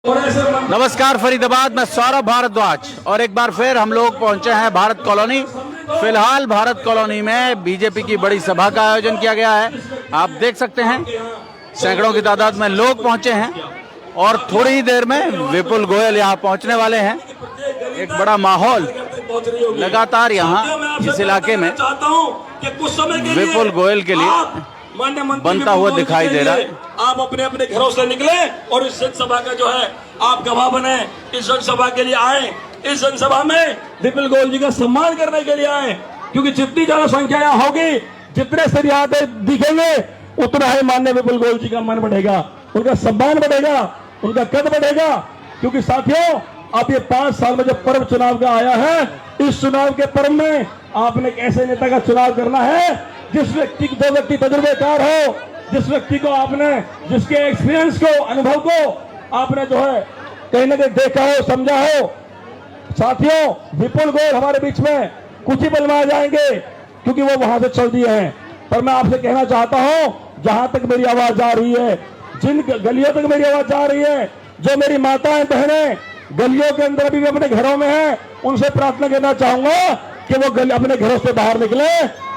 नमस्कार फरीदाबाद में सौरभ भारद्वाज और एक बार फिर हम लोग पहुंचे हैं भारत कॉलोनी। फिलहाल भारत कॉलोनी में बीजेपी की बड़ी सभा का आयोजन किया गया है। आप देख सकते हैं सैकड़ों की तादाद में लोग पहुंचे हैं और थोड़ी ही देर में विपुल गोयल यहां पहुंचने वाले हैं। एक बड़ा माहौल लगातार यहां इस इलाके में विपुल गोयल के लिए बनता हुआ दिखाई दे रहा है। आप अपने अपने घरों से निकले और इस जनसभा का जो है आप गवाह बने। इस जनसभा के लिए आए, इस जनसभा में विपुल गोयल जी का सम्मान करने के लिए आए, क्योंकि जितनी ज्यादा संख्या यहाँ होगी, जितने सरियाते दिखेंगे, उतना ही माननीय विपुल गोयल जी का मन बढ़ेगा, उनका सम्मान बढ़ेगा, उनका कद बढ़ेगा। क्योंकि साथियों, अब ये 5 साल में जो पर्व चुनाव का आया है, इस चुनाव के पर्व में आपने एक ऐसे नेता का चुनाव करना है जिस व्यक्ति दो व्यक्ति तजुर्बेकार हो, जिस व्यक्ति को आपने, जिसके एक्सपीरियंस को, अनुभव को आपने जो है कहीं ना कहीं देखा हो, समझा हो। साथियों, विपुल गोयल हमारे बीच में कुछ ही पल में आ जाएंगे, क्योंकि वो वहां से चल दिए हैं। पर मैं आपसे कहना चाहता हूं, जहां तक मेरी आवाज जा रही है, जिन गलियों तक मेरी आवाज जा रही है, जो मेरी माताएं बहनें गलियों के अंदर भी अपने घरों में हैं, उनसे प्रार्थना करना चाहूंगा कि वो अपने घरों से बाहर निकले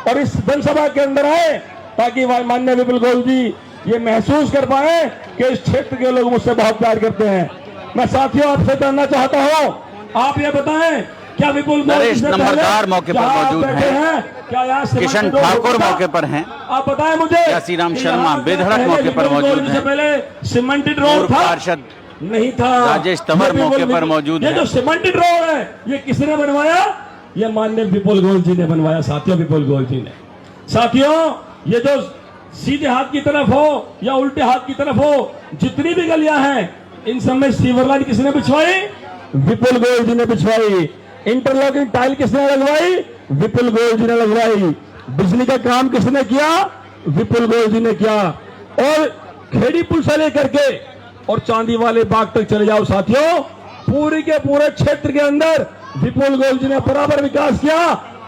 और इस जनसभा के अंदर आए, ताकि माननीय विपुल गोयल जी ये महसूस कर पाए कि इस क्षेत्र के लोग मुझसे बहुत प्यार करते हैं। मैं साथियों आपसे जानना चाहता हूं, आप ये बताएं, क्या विपुल गोयल नंबरदार मौके पर मौजूद हैं? क्या यहाँ किशन ठाकुर मौके पर हैं? आप बताएं मुझे। श्रीराम शर्मा बेधड़क मौके पर मौजूद हैं? पहले सीमेंटेड रोड था, पार्षद नहीं था। राजेश तंवर मौके पर मौजूद है। है। ये जो सीमेंटेड रोड है, ये किसने बनवाया? ये माननीय विपुल गोयल जी ने बनवाया। साथियों, विपुल गोयल जी ने। साथियों, ये जो सीधे हाथ की तरफ हो या उल्टे हाथ की तरफ हो, जितनी भी गलियां हैं, इन सब में सीवर लाइन किसने बिछवाई? विपुल गोयल जी ने बिछवाई। इंटरलॉकिंग टाइल किसने लगवाई? विपुल गोयल जी ने लगवाई। बिजली का काम किसने किया? विपुल गोयल जी ने किया। और खेड़ी पुल से लेकर के और चांदी वाले बाग तक चले जाओ साथियों, पूरी के पूरे क्षेत्र के अंदर विपुल गोयल जी ने बराबर विकास किया।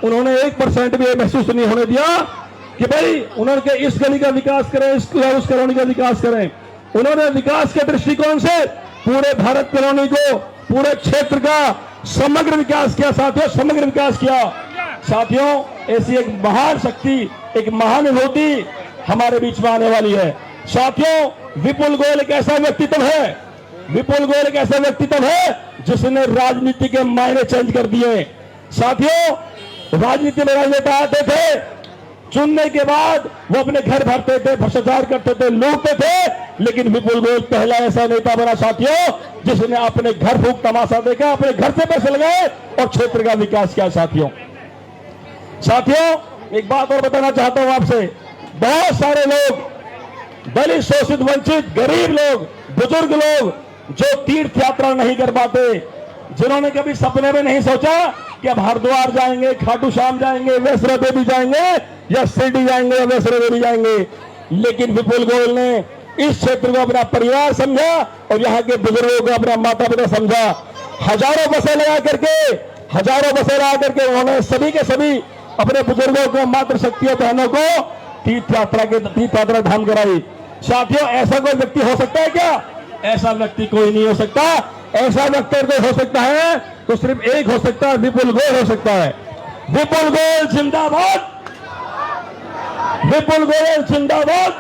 उन्होंने 1% भी महसूस नहीं होने दिया कि भाई उन्होंने इस गली का विकास करें, उस कॉलोनी का विकास करें। उन्होंने विकास के दृष्टिकोण से पूरे भारत कॉलोनी को, पूरे क्षेत्र का समग्र विकास किया साथियों, समग्र विकास किया। साथियों, ऐसी एक महान शक्ति, एक महानुभूति हमारे बीच में आने वाली है। साथियों, विपुल गोयल एक ऐसा व्यक्तित्व है, विपुल गोयल एक ऐसा व्यक्तित्व है जिसने राजनीति के मायने चेंज कर दिए। साथियों, राजनीति में राजनेता आते थे, चुनने के बाद वो अपने घर भरते थे, भ्रष्टाचार करते थे, लूटते थे, लेकिन विपुल गोयल पहला ऐसा नेता बना साथियों जिसने अपने घर फूंक तमाशा देखा, अपने घर से पैसे लगाए और क्षेत्र का विकास किया। साथियों, एक बात और बताना चाहता हूं आपसे। बहुत सारे लोग, दलित, शोषित, वंचित, गरीब लोग, बुजुर्ग लोग जो तीर्थ यात्रा नहीं कर पाते, जिन्होंने कभी सपने में नहीं सोचा कि अब हरिद्वार जाएंगे, खाटू श्याम जाएंगे, वैष्णो देवी जाएंगे, या शिरडी जाएंगे, या वैष्णो देवी जाएंगे, लेकिन विपुल गोयल ने इस क्षेत्र को अपना परिवार समझा और यहाँ के बुजुर्गों को अपना माता पिता समझा। हजारों बसें लगा करके उन्होंने सभी के सभी अपने बुजुर्गों को, मातृशक्तियों, बहनों को तीर्थ यात्रा धाम कराई। साथियों, ऐसा कोई व्यक्ति हो सकता है क्या? ऐसा व्यक्ति कोई नहीं हो सकता। ऐसा व्यक्ति कोई हो सकता है तो सिर्फ एक हो सकता है, विपुल गोयल हो सकता है। विपुल गोयल जिंदाबाद, विपुल गोयल जिंदाबाद।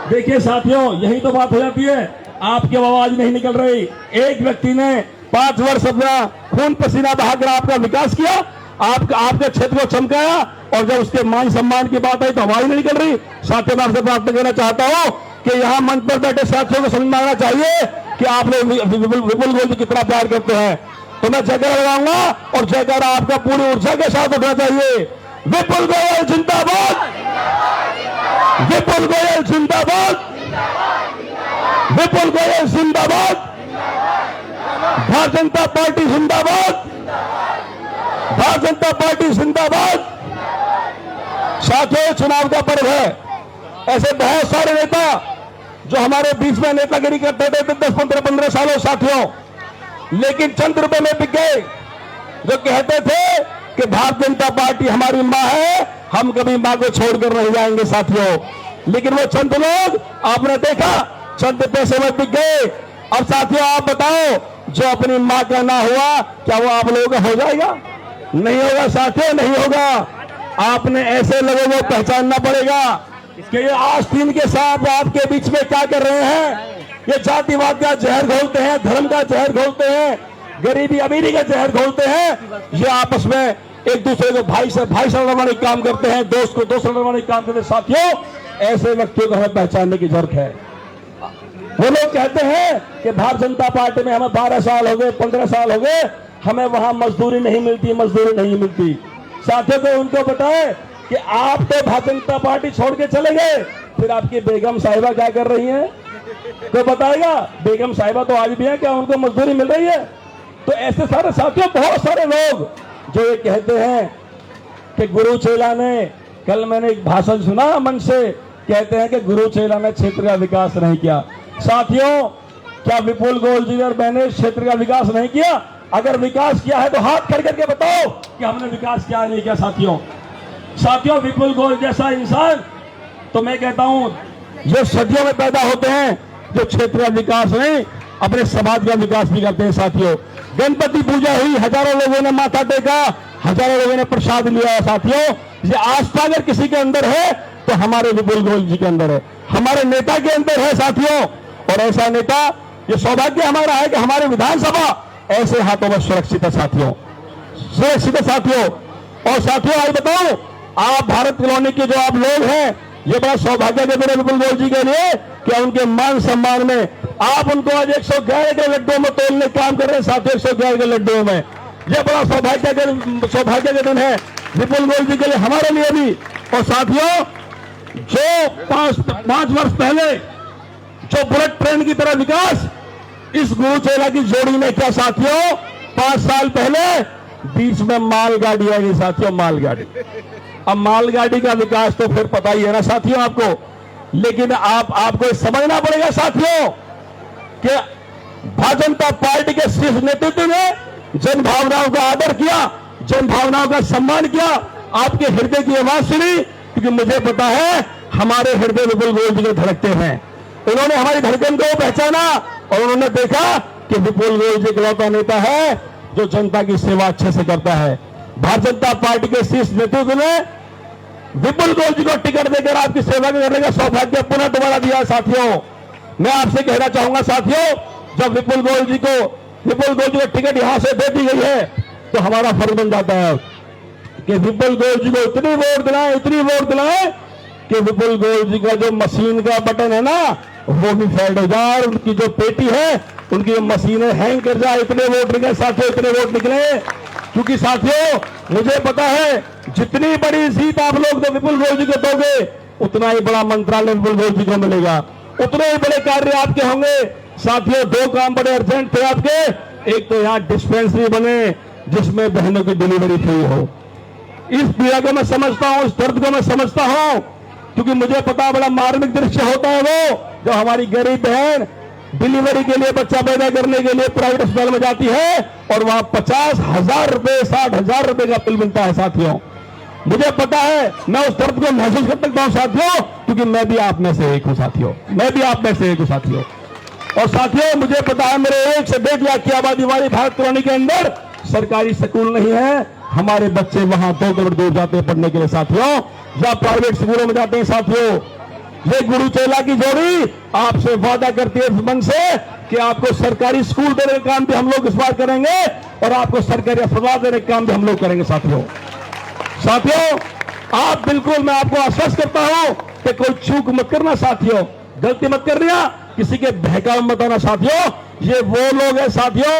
देखिए साथियों, यही तो बात हो जाती है, आपकी आवाज नहीं निकल रही। एक व्यक्ति ने 5 वर्ष अपना खून पसीना बहाकर आपका विकास किया, आपके क्षेत्र को चमकाया, और जब उसके मान सम्मान की बात आई तो आवाज नहीं निकल रही। साथियों, मैं आपसे प्रार्थना करना चाहता हूं कि यहां मंच पर बैठे साथियों को समझ में आना चाहिए कि आप लोग विपुल गोयल जी कितना प्यार करते हैं। तो मैं जयकारा लगाऊंगा और जयकारा आपका पूरी ऊर्जा के साथ उठना चाहिए। विपुल गोयल जिंदाबाद, विपुल गोयल जिंदाबाद, विपुल गोयल जिंदाबाद, भारतीय जनता पार्टी जिंदाबाद, भारतीय जनता पार्टी जिंदाबाद। साथियों, चुनाव का पर्व है। ऐसे बहुत सारे नेता जो हमारे बीच में नेतागिरी करते थे 10-15 सालों साथियों, लेकिन चंद रुपए में बिक गए। जो कहते थे कि भारतीय जनता पार्टी हमारी मां है, हम कभी मां को छोड़कर नहीं जाएंगे साथियों, लेकिन वो चंद लोग आपने देखा चंद पैसे में बिक गए। अब साथियों आप बताओ, जो अपनी मां का ना हुआ क्या वो आप लोगों का हो जाएगा? नहीं होगा साथियों, नहीं होगा। आपने ऐसे लोगों को पहचानना पड़ेगा कि ये आस्तीन के साथ आपके बीच में क्या कर रहे हैं। ये जातिवाद का जहर घोलते हैं, धर्म का जहर घोलते हैं, गरीबी अमीरी का जहर घोलते हैं। ये आपस में एक दूसरे को भाई से भाई लड़वाने का काम करते हैं, दोस्त को दोस्त लड़वाने का काम करते हैं। साथियों, ऐसे व्यक्तियों को हमें पहचानने की जरूरत है। वो लोग कहते हैं कि भारतीय जनता पार्टी में हमें 12 साल हो गए, 15 साल हो गए, हमें वहां मजदूरी नहीं मिलती, मजदूरी नहीं मिलती। साथियों को उनको बताए कि आप तो भारतीय जनता पार्टी छोड़ के चले गए, फिर आपकी बेगम साहिबा क्या कर रही हैं? तो बताएगा, बेगम साहिबा तो आज भी है, क्या उनको मजदूरी मिल रही है? तो ऐसे सारे साथियों, बहुत सारे लोग जो ये कहते हैं कि गुरु चेला ने, कल मैंने एक भाषण सुना मन से, कहते हैं कि गुरु चेला ने क्षेत्र का विकास नहीं किया। साथियों, क्या विपुल गोयल जी और मैंने क्षेत्र का विकास नहीं किया? अगर विकास किया है तो हाथ खड़े करके बताओ कि हमने विकास किया नहीं किया। साथियों, विपुल गोयल जैसा इंसान, तो मैं कहता हूं, जो सदियों में पैदा होते हैं, जो क्षेत्र का विकास नहीं, अपने समाज का विकास भी करते हैं। साथियों, गणपति पूजा हुई, हजारों लोगों ने माथा टेका, हजारों लोगों ने प्रसाद लिया। साथियों, ये आस्था अगर किसी के अंदर है तो हमारे विपुल गोयल जी के अंदर है, हमारे नेता के अंदर है। साथियों, और ऐसा नेता, ये सौभाग्य हमारा है कि हमारे विधानसभा ऐसे हाथों में सुरक्षित है। साथियों, सुरक्षित है। साथियों, और साथियों आज बताओ, आप भारत कॉलोनी के जो आप लोग हैं, ये बड़ा सौभाग्य है मेरे विपुल गोयल जी के लिए कि उनके मान सम्मान में आप उनको आज 111 के लड्डुओं में तोलने का काम कर रहे हैं। साथियों, 111 के लड्डुओं में, ये बड़ा सौभाग्य का दिन है विपुल गोयल जी के लिए, हमारे लिए भी। और साथियों, जो पांच वर्ष पहले जो बुलेट ट्रेन की तरह विकास इस गुरु चेला की जोड़ी में किया। साथियों, 5 साल पहले बीच में मालगाड़ी आ गई। साथियों, मालगाड़ी, अब मालगाड़ी का विकास तो फिर पता ही है ना साथियों आपको, लेकिन आपको समझना पड़ेगा साथियों कि भारतीय जनता पार्टी के शीर्ष नेतृत्व ने जन भावनाओं का आदर किया, जन भावनाओं का सम्मान किया, आपके हृदय की आवाज सुनी, क्योंकि मुझे पता है हमारे हृदय विपुल गोयल जी के धड़कते हैं। उन्होंने हमारी धड़कन को पहचाना और उन्होंने देखा कि विपुल गोयल जी इकलौता नेता है जो जनता की सेवा अच्छे से करता है। भारतीय जनता पार्टी के शीर्ष नेतृत्व ने विपुल गोयल जी को टिकट देकर आपकी सेवा करने का सौभाग्य पुनः दोबारा दिया। साथियों, मैं आपसे कहना चाहूंगा साथियों, जब विपुल गोयल जी को टिकट यहां से दे दी गई है तो हमारा फर्ज बन जाता है कि विपुल गोयल जी को इतनी वोट दिलाएं कि विपुल गोयल जी का जो मशीन का बटन है ना वो भी फेल हो जाए, उनकी जो पेटी है उनकी मशीनें हैंग कर जाए। इतने वोट निकले साथियों, इतने वोट निकले, क्योंकि साथियों मुझे पता है जितनी बड़ी जीत आप लोग तो विपुल गोयल जी को दोगे उतना ही बड़ा मंत्रालय विपुल गोयल जी को मिलेगा, उतने ही बड़े कार्य आपके होंगे। साथियों, 2 काम बड़े अर्जेंट थे आपके, एक तो यहाँ डिस्पेंसरी बने जिसमें बहनों की डिलीवरी फ्री हो। इस पीड़ा को मैं समझता हूं, इस दर्द को मैं समझता हूं, क्योंकि मुझे पता बड़ा मार्मिक दृश्य होता है वो जो हमारी गरीब बहन डिलीवरी के लिए, बच्चा पैदा करने के लिए प्राइवेट अस्पताल में जाती है और वहां 50,000 रुपए 60,000 रुपए का बिल मिलता है। साथियों, मुझे पता है, मैं उस दर्द को महसूस कर सकता हूं साथियों, क्योंकि मैं भी आप में से एक हूं साथियों, मैं भी आप में से एक हूं साथियों। और साथियों, मुझे पता है मेरे 1 से 1.5 लाख की आबादी वाली भारत कॉलोनी के अंदर सरकारी स्कूल नहीं है, हमारे बच्चे वहां 2 किलोमीटर दूर जाते हैं पढ़ने के लिए साथियों, या प्राइवेट स्कूलों में जाते हैं। साथियों, ये गुरु चेला की जोड़ी आपसे वादा करती है इस मन से कि आपको सरकारी स्कूल देने का काम भी हम लोग इस बार करेंगे और आपको सरकारी अस्पताल देने का काम भी हम लोग करेंगे। साथियों, आप बिल्कुल, मैं आपको आश्वस्त करता हूं कि कोई चूक मत करना साथियों, गलती मत करना, किसी के बहकावे मत आना। साथियों, ये वो लोग हैं साथियों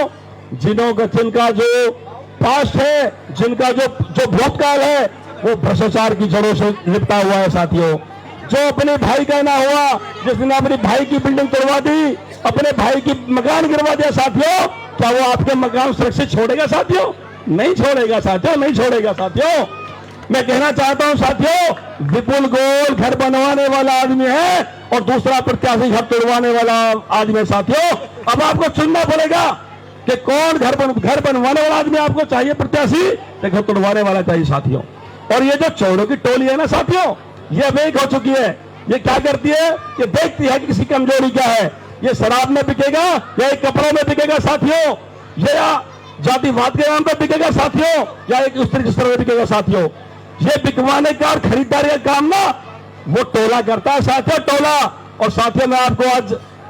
जिनका जो पास्ट है, जिनका जो भूतकाल है वो भ्रष्टाचार की जड़ों से लिपटा हुआ है। साथियों, जो अपने भाई का ना हुआ, जिसने अपने भाई की बिल्डिंग तोड़वा दी, अपने भाई की मकान गिरवा दिया। साथियों, क्या वो आपके मकान सुरक्षित छोड़ेगा? साथियों, नहीं छोड़ेगा। साथियों, नहीं छोड़ेगा। साथियों, मैं कहना चाहता हूं साथियों, विपुल गोयल घर बनवाने वाला आदमी है और दूसरा प्रत्याशी घर तोड़वाने वाला आदमी है। साथियों, अब आपको चुनना पड़ेगा कि कौन घर बनवाने वाला आदमी आपको चाहिए प्रत्याशी, घर तोड़वाने वाला चाहिए। साथियों, और ये जो चोरों की टोली है ना साथियों, ये अब एक हो चुकी है। ये क्या करती है कि देखती है कि किसी कमजोरी क्या है, ये शराब में बिकेगा या एक कपड़ों में बिकेगा साथियों, या जातिवाद के नाम पर बिकेगा साथियों, या एक उस तरह में बिकेगा साथियों। ये बिकवाने का और खरीदारी का काम ना वो टोला करता है साथियों, टोला। और साथियों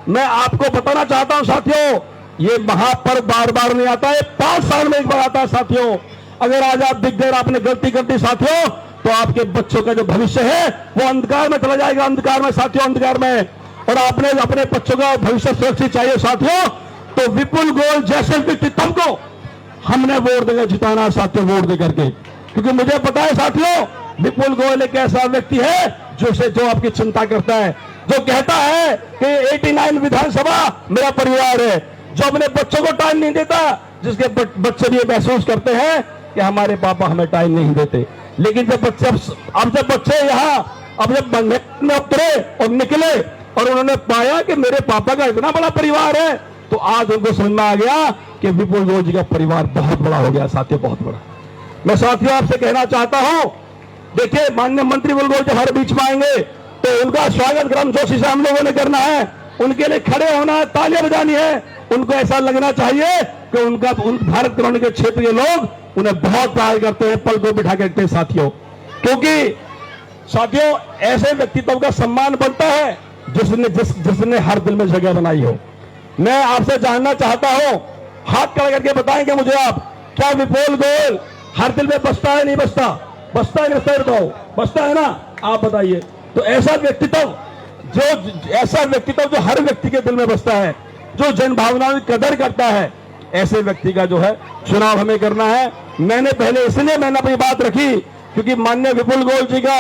मैं आपको बताना चाहता हूं साथियों, ये महापर्व बार बार नहीं आता है, 5 साल में एक बार आता है साथियों। अगर आज आप दिख गए, आपने गलती कर दी साथियों, तो आपके बच्चों का जो भविष्य है वो अंधकार में चला जाएगा, अंधकार में साथियों, अंधकार में। और आपने अपने बच्चों का भविष्य सुरक्षित चाहिए साथियों, तो विपुल गोयल जैसे व्यक्तित्व को हमने वोट देकर जिताना साथियों, वोट दे करके। क्योंकि मुझे पता है साथियों, विपुल गोयल एक ऐसा व्यक्ति है जो आपकी चिंता करता है, जो कहता है कि 89 विधानसभा मेरा परिवार है, जो अपने बच्चों को टाइम नहीं देता, जिसके बच्चे भी महसूस करते हैं कि हमारे पापा हमें टाइम नहीं देते। लेकिन जब बच्चे यहाँ अब जब में उतरे और निकले और उन्होंने पाया कि मेरे पापा का इतना बड़ा परिवार है, तो आज उनको समझ में आ गया कि विपुल गोयल जी का परिवार बहुत बड़ा हो गया साथियों, बहुत बड़ा। मैं साथियों आपसे कहना चाहता हूं, देखिए माननीय मंत्री विपुल गोयल जब हमारे बीच में आएंगे तो उनका स्वागत गर्म जोशी से हम लोगों ने करना है, उनके लिए खड़े होना है, तालियां बजानी है। उनको ऐसा लगना चाहिए कि उन भारत कॉलोनी के क्षेत्र के लोग उन्हें बहुत प्यार करते हैं, पल को बिठा के रखते हैं साथियों। क्योंकि साथियों ऐसे व्यक्तित्व का सम्मान बनता है जिसने हर दिल में जगह बनाई हो। मैं आपसे जानना चाहता हूं, हाथ खड़ा करके बताएंगे मुझे आप, क्या विपुल गोयल हर दिल में बसता है नहीं बसता? बसता है नहीं बसता? बताओ, बसता है ना? आप बताइए। तो ऐसा व्यक्तित्व जो हर व्यक्ति के दिल में बसता है, जो जन भावनाओं की कदर करता है, ऐसे व्यक्ति का जो है चुनाव हमें करना है। मैंने अपनी बात रखी क्योंकि माननीय विपुल गोयल जी का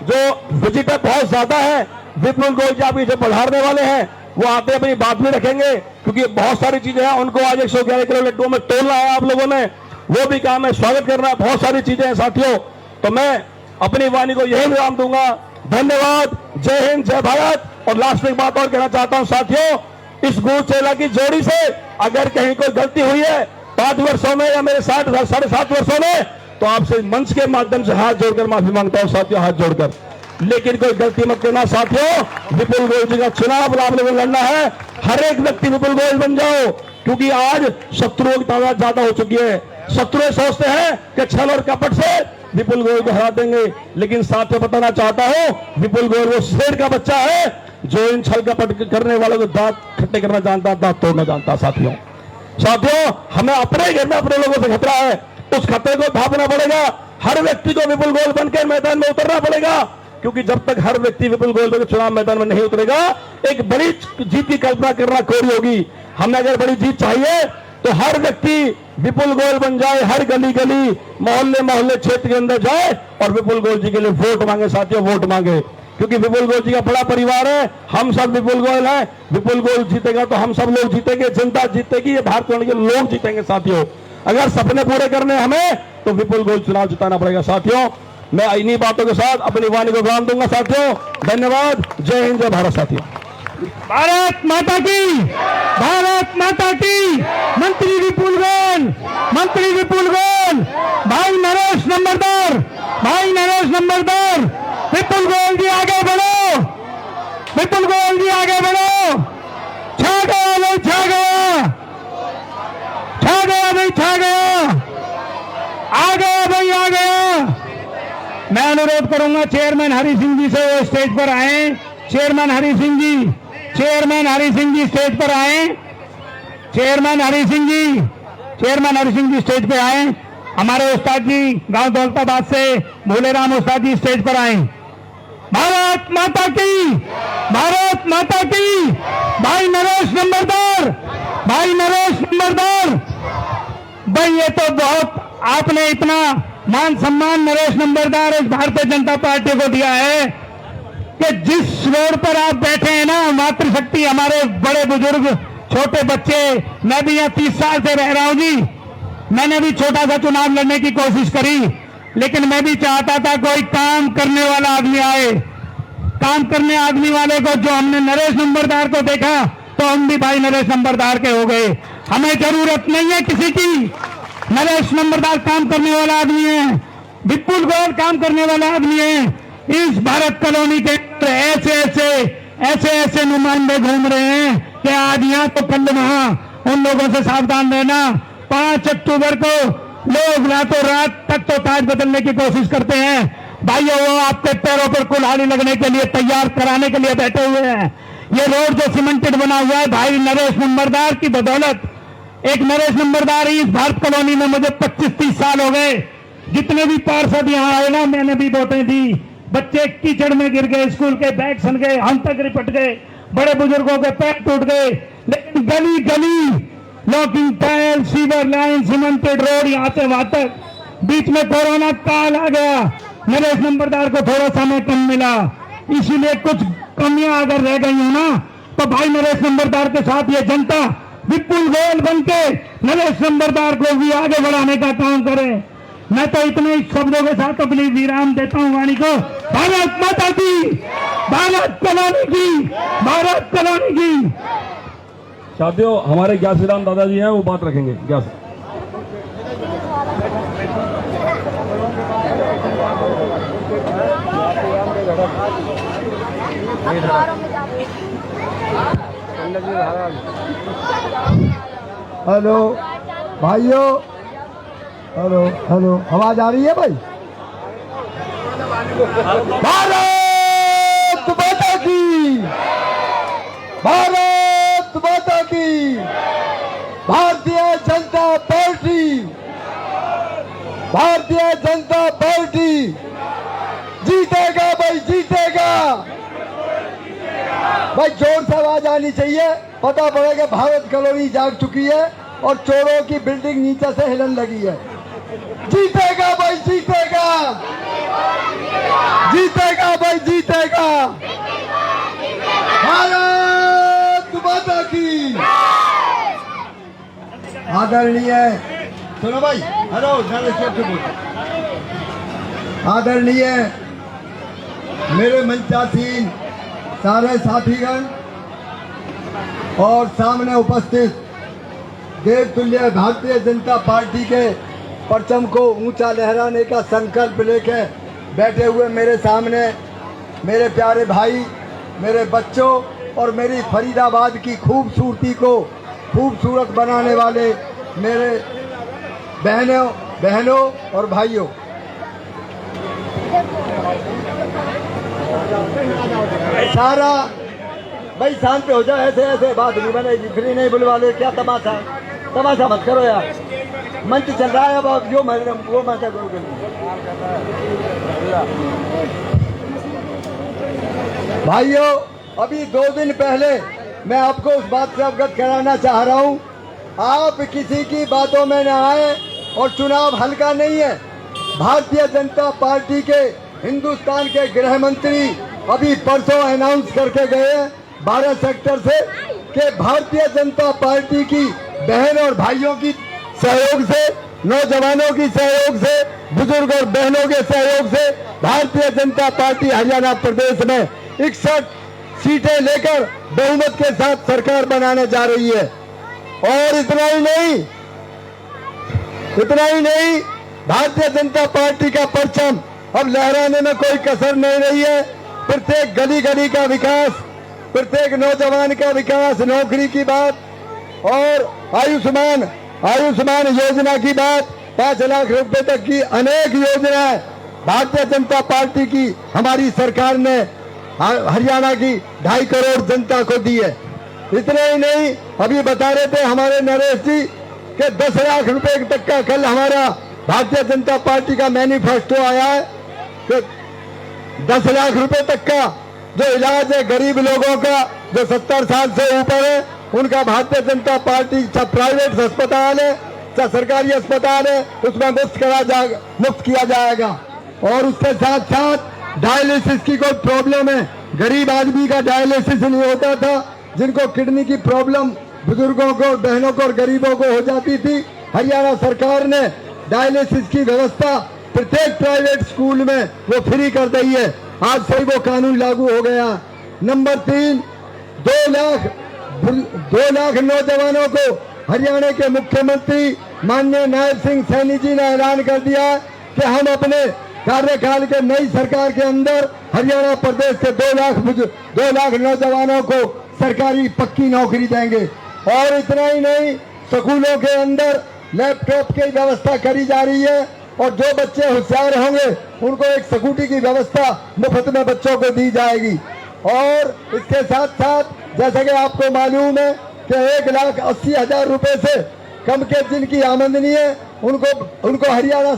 जो विजिटर बहुत ज्यादा है। विपुल गोयल जी आपकी जो पधारने वाले हैं वो आते अपनी बात भी रखेंगे, क्योंकि बहुत सारी चीजें हैं, उनको आज 111 किलो लड्डुओं में तोलना है आप लोगों ने, वो भी काम है, स्वागत करना है, बहुत सारी चीजें हैं साथियों। तो मैं अपनी वाणी को यही विराम दूंगा। धन्यवाद, जय हिंद, जय भारत। और लास्ट में एक बात और कहना चाहता हूं साथियों, इस गुरु चेला की जोड़ी से अगर कहीं कोई गलती हुई है 5 वर्षों में या मेरे 7.5 वर्षों में, तो आपसे मंच के माध्यम से हाथ जोड़कर माफी मांगता हूं साथियों, हाथ जोड़कर। लेकिन कोई गलती मत करना साथियों, विपुल गोयल जी का चुनाव आप लोगों को लड़ना है। हर एक व्यक्ति विपुल गोयल बन जाओ, क्योंकि आज शत्रुओं की तादाद ज्यादा हो चुकी है। शत्रु सोचते हैं कि छल और कपट से विपुल गोयल को हरा देंगे, लेकिन साथियों बताना चाहता हूं, विपुल गोयल वो शेर का बच्चा है जो इन छल कपट करने वालों को दांत खट्टे करना जानता, दांत तोड़ना जानता। साथियों हमें अपने घर में अपने लोगों से खतरा है, उस खतरे को भापना पड़ेगा। हर व्यक्ति को विपुल गोयल बनकर मैदान में उतरना पड़ेगा, क्योंकि जब तक हर व्यक्ति विपुल गोयल के चुनाव मैदान में नहीं उतरेगा, एक बड़ी जीत की कल्पना करना कोरी होगी। हमें अगर बड़ी जीत चाहिए तो हर व्यक्ति विपुल गोयल बन जाए, हर गली गली, मोहल्ले मोहल्ले, क्षेत्र के अंदर जाए और विपुल गोयल जी के लिए वोट मांगे साथियों, वोट मांगे। क्योंकि विपुल गोयल जी का बड़ा परिवार है, हम सब विपुल गोयल हैं। विपुल गोयल जीतेगा तो हम सब लोग जीतेंगे, जनता जीतेगी, ये भारत के लोग जीतेंगे साथियों। अगर सपने पूरे करने हमें तो विपुल गोयल चुनाव जिताना पड़ेगा साथियों। मैं इन्हीं बातों के साथ अपनी वाणी को विराम दूंगा साथियों। धन्यवाद, जय हिंद, जय भारत साथियों। भारत माता की, भारत माता की। मंत्री विपुल गोयल, मंत्री विपुल गोयल, भाई नरेश नंबरदार, भाई नरेश नंबरदार। विपुल गोयल जी आगे बढ़ो, विपुल गोयल जी आगे बढ़ो। छा गया नहीं छा गया, छा गया नहीं छा गया, आ गया भाई आ गया। मैं अनुरोध करूंगा चेयरमैन हरि सिंह जी से वो स्टेज पर आए। Chairman Hari Singh ji, chairman Hari Singh ji stage पर आए। Chairman Hari Singh ji, chairman Hari Singh ji stage पर आए। हमारे उस्ताद जी गांव दौलताबाद से भोलेराम उस्ताद जी स्टेज पर आए। भारत माता की, भारत माता की। भाई नरेश नंबरदार, भाई नरेश नंबरदार। भाई ये तो बहुत आपने इतना मान सम्मान नरेश नंबरदार इस भारतीय जनता पार्टी को दिया है कि जिस रोड पर आप बैठे हैं ना, मातृशक्ति, हमारे बड़े बुजुर्ग, छोटे बच्चे, मैं भी यहाँ 30 साल से रह रहा हूं जी। मैंने भी छोटा सा चुनाव लड़ने की कोशिश करी, लेकिन मैं भी चाहता था कोई काम करने वाला आदमी आए। काम करने आदमी वाले को जो हमने नरेश नंबरदार को देखा तो हम भी भाई नरेश नंबरदार के हो गए। हमें जरूरत नहीं है किसी की, नरेश नंबरदार काम करने वाला आदमी है, विपुल गोयल काम करने वाला आदमी है। इस भारत कॉलोनी के ऐसे ऐसे नुमाइंदे घूम रहे हैं कि आज यहाँ तो कल वहां, उन लोगों से सावधान रहना। 5 अक्टूबर को लोग रातों रात तक तो ताज बदलने की कोशिश करते हैं भाइयों, वो आपके पैरों पर कुल्हाड़ी लगने के लिए तैयार कराने के लिए बैठे हुए हैं। ये रोड जो सीमेंटेड बना हुआ है भाई नरेश नंबरदार की बदौलत, एक नरेश नंबरदार ही इस भारत कॉलोनी में, मुझे 25-30 साल हो गए, जितने भी पार्षद यहाँ आए ना मैंने भी वोटें दी। बच्चे कीचड़ में गिर गए, स्कूल के बैग सन गए, हम तक रिपट गए, बड़े बुजुर्गों के पैर टूट गए, लेकिन गली गली locking tile, sewer line, cemented road, यहाँ से वहां तक। बीच में कोरोना काल आ गया, नरेश नंबरदार को थोड़ा समय कम मिला, इसीलिए कुछ कमियां अगर रह गई हो ना तो भाई नरेश नंबरदार के साथ ये जनता विपुल गोयल बनके नरेश नंबरदार को भी आगे बढ़ाने का काम करे। मैं तो इतने ही शब्दों के साथ अपनी विराम देता हूं वाणी को। भारत माता की, भारत कॉलोनी की, भारत कॉलोनी की। साथियों, हमारे ज्ञासीराम दादाजी हैं, वो बात रखेंगे। ज्ञास हेलो भाइयों, हेलो हेलो, आवाज आ रही है भाई? भारत माता की, भारत माता की, भारतीय जनता पार्टी, भारतीय जनता पार्टी जीतेगा भाई, जीतेगा भाई। जोर से आवाज आनी चाहिए, पता पड़ेगा भारत कॉलोनी जाग चुकी है और चोरों की बिल्डिंग नीचे से हिलन लगी है। जीतेगा भाई, जीतेगा, जीतेगा भाई, जीतेगा। भारत माता की। आदरणीय, सुनो भाई, हेलो, आदरणीय मेरे मंचासीन सारे साथीगण और सामने उपस्थित देवतुल्य भारतीय जनता पार्टी के परचम को ऊंचा लहराने का संकल्प लेकर बैठे हुए मेरे सामने मेरे प्यारे भाई, मेरे बच्चों और मेरी फरीदाबाद की खूबसूरती को खूबसूरत बनाने वाले मेरे बहनों और भाइयों, सारा भाई शांत हो जाओ, ऐसे ऐसे बात नहीं बनेगी, फ्री नहीं बुलवा ले, क्या तमाशा, तमाशा मत करो यार, मंच चल रहा है। अब जो वो मैं क्या करूँगा। भाइयों, अभी 2 दिन पहले मैं आपको उस बात से अवगत कराना चाह रहा हूँ, आप किसी की बातों में न आए और चुनाव हल्का नहीं है। भारतीय जनता पार्टी के हिंदुस्तान के गृह मंत्री अभी परसों अनाउंस करके गए हैं 12 सेक्टर से कि भारतीय जनता पार्टी की बहन और भाइयों की सहयोग से, नौजवानों की सहयोग से, बुजुर्ग और बहनों के सहयोग से भारतीय जनता पार्टी हरियाणा प्रदेश में 61 सीटें लेकर बहुमत के साथ सरकार बनाने जा रही है। और इतना ही नहीं, भारतीय जनता पार्टी का परचम अब लहराने में कोई कसर नहीं रही है। प्रत्येक गली गली का विकास, प्रत्येक नौजवान का विकास, नौकरी की बात और आयुष्मान योजना की बात, 5 लाख रुपए तक की अनेक योजनाएं भारतीय जनता पार्टी की हमारी सरकार ने हरियाणा की 2.5 करोड़ जनता को दी है। इतना ही नहीं, अभी बता रहे थे हमारे नरेश जी के 10 लाख रुपए तक का कल हमारा भारतीय जनता पार्टी का मैनिफेस्टो आया है कि 10 लाख रुपए तक का जो इलाज है गरीब लोगों का, जो 70 साल से ऊपर है, उनका भारतीय जनता पार्टी चाहे प्राइवेट अस्पताल है चाहे सरकारी अस्पताल है, उसमें मुफ्त किया जाएगा। और उसके साथ साथ डायलिसिस की कोई प्रॉब्लम है, गरीब आदमी का डायलिसिस नहीं होता था, जिनको किडनी की प्रॉब्लम बुजुर्गों को, बहनों को और गरीबों को हो जाती थी, हरियाणा सरकार ने डायलिसिस की व्यवस्था प्रत्येक प्राइवेट स्कूल में वो फ्री कर दी है। आज से ही वो कानून लागू हो गया। नंबर 3, 2 लाख नौजवानों को हरियाणा के मुख्यमंत्री माननीय नायब सिंह सैनी जी ने ऐलान कर दिया कि हम अपने कार्यकाल के नई सरकार के अंदर हरियाणा प्रदेश के 2 लाख नौजवानों को सरकारी पक्की नौकरी देंगे। और इतना ही नहीं, स्कूलों के अंदर लैपटॉप की व्यवस्था करी जा रही है और जो बच्चे होशियार होंगे उनको एक स्कूटी की व्यवस्था मुफ्त में बच्चों को दी जाएगी। और इसके साथ साथ जैसा कि आपको मालूम है कि 1,80,000 रुपए से कम के जिनकी आमदनी है उनको हरियाणा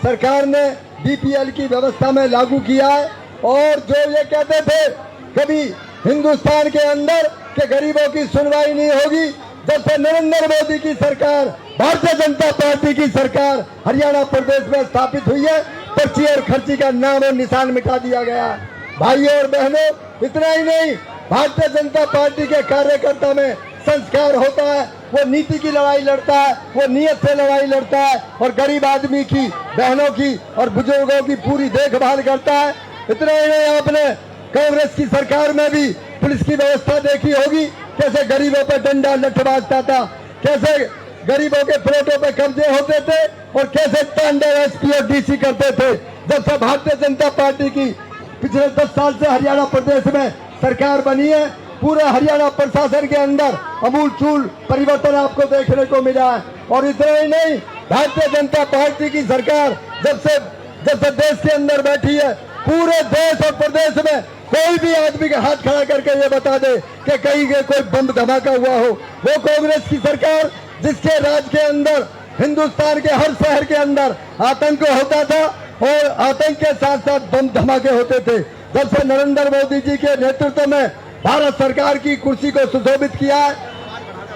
सरकार ने बीपीएल की व्यवस्था में लागू किया है। और जो ये कहते थे कभी हिंदुस्तान के अंदर के गरीबों की सुनवाई नहीं होगी, जब से नरेंद्र मोदी की सरकार, भारतीय जनता पार्टी की सरकार हरियाणा प्रदेश में स्थापित हुई है, पर्ची और खर्ची का नाम और निशान मिटा दिया गया। भाइयों और बहनों, इतना ही नहीं, भारतीय जनता पार्टी के कार्यकर्ता में संस्कार होता है, वो नीति की लड़ाई लड़ता है, वो नियत से लड़ाई लड़ता है और गरीब आदमी की, बहनों की और बुजुर्गों की पूरी देखभाल करता है। इतना ही नहीं, आपने कांग्रेस की सरकार में भी पुलिस की व्यवस्था देखी होगी, कैसे गरीबों पर डंडा लठबाजता था, कैसे गरीबों के प्लॉटों पे कब्जे होते थे और कैसे तांडव एसपी और डीसी करते थे। जब से भारतीय जनता पार्टी की पिछले 10 साल से हरियाणा प्रदेश में सरकार बनी है, पूरे हरियाणा प्रशासन के अंदर अमूलचूल परिवर्तन आपको देखने को मिला है। और इतना ही नहीं, भारतीय जनता पार्टी की सरकार जब से देश के अंदर बैठी है, पूरे देश और प्रदेश में कोई भी आदमी के हाथ खड़ा करके ये बता दे कि कहीं कोई बम धमाका हुआ हो, वो कांग्रेस की सरकार जिसके राज के अंदर हिंदुस्तान के हर शहर के अंदर आतंक होता था और आतंक के साथ साथ बम धमाके होते थे। जब से नरेंद्र मोदी जी के नेतृत्व में भारत सरकार की कुर्सी को सुशोभित किया है,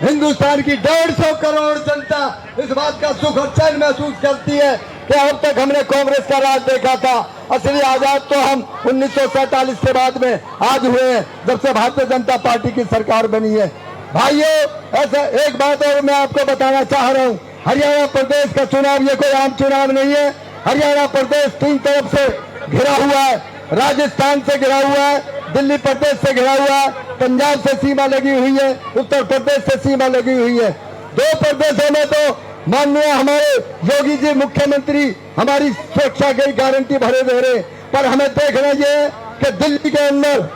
हिंदुस्तान की 150 करोड़ जनता इस बात का सुख और चैन महसूस करती है कि अब तक हमने कांग्रेस का राज देखा था। असली आजाद तो हम 1947 के बाद में आज हुए हैं, जब से भारतीय जनता पार्टी की सरकार बनी है। भाइयों, ऐसा एक बात और मैं आपको बताना चाह रहा हूँ, हरियाणा प्रदेश का चुनाव ये कोई आम चुनाव नहीं है। हरियाणा प्रदेश 3 तरफ से घिरा हुआ है, राजस्थान से घिरा हुआ है, दिल्ली प्रदेश से घिरा हुआ है, पंजाब से सीमा लगी हुई है, उत्तर प्रदेश से सीमा लगी हुई है। 2 प्रदेशों में तो माननीय हमारे योगी जी मुख्यमंत्री हमारी सुरक्षा की गारंटी भरे दे रहे, पर हमें देखना ये है कि दिल्ली के अंदर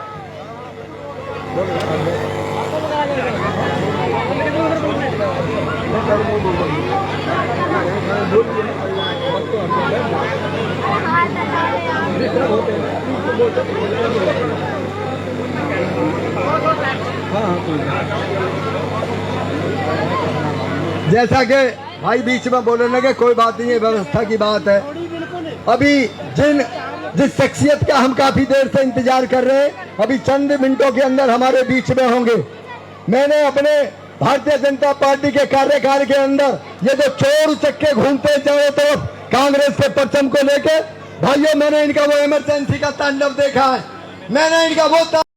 जैसा कि भाई बीच में बोलने लगे, कोई बात नहीं है, व्यवस्था की बात है। अभी जिस शख्सियत का हम काफी देर से इंतजार कर रहे हैं, अभी चंद मिनटों के अंदर हमारे बीच में होंगे। मैंने अपने भारतीय जनता पार्टी के कार्यकाल के अंदर ये जो चोर चक्के घूमते चारों तरफ कांग्रेस के परचम को लेकर, भाइयों मैंने इनका वो इमरजेंसी का तांडव देखा है, मैंने इनका वो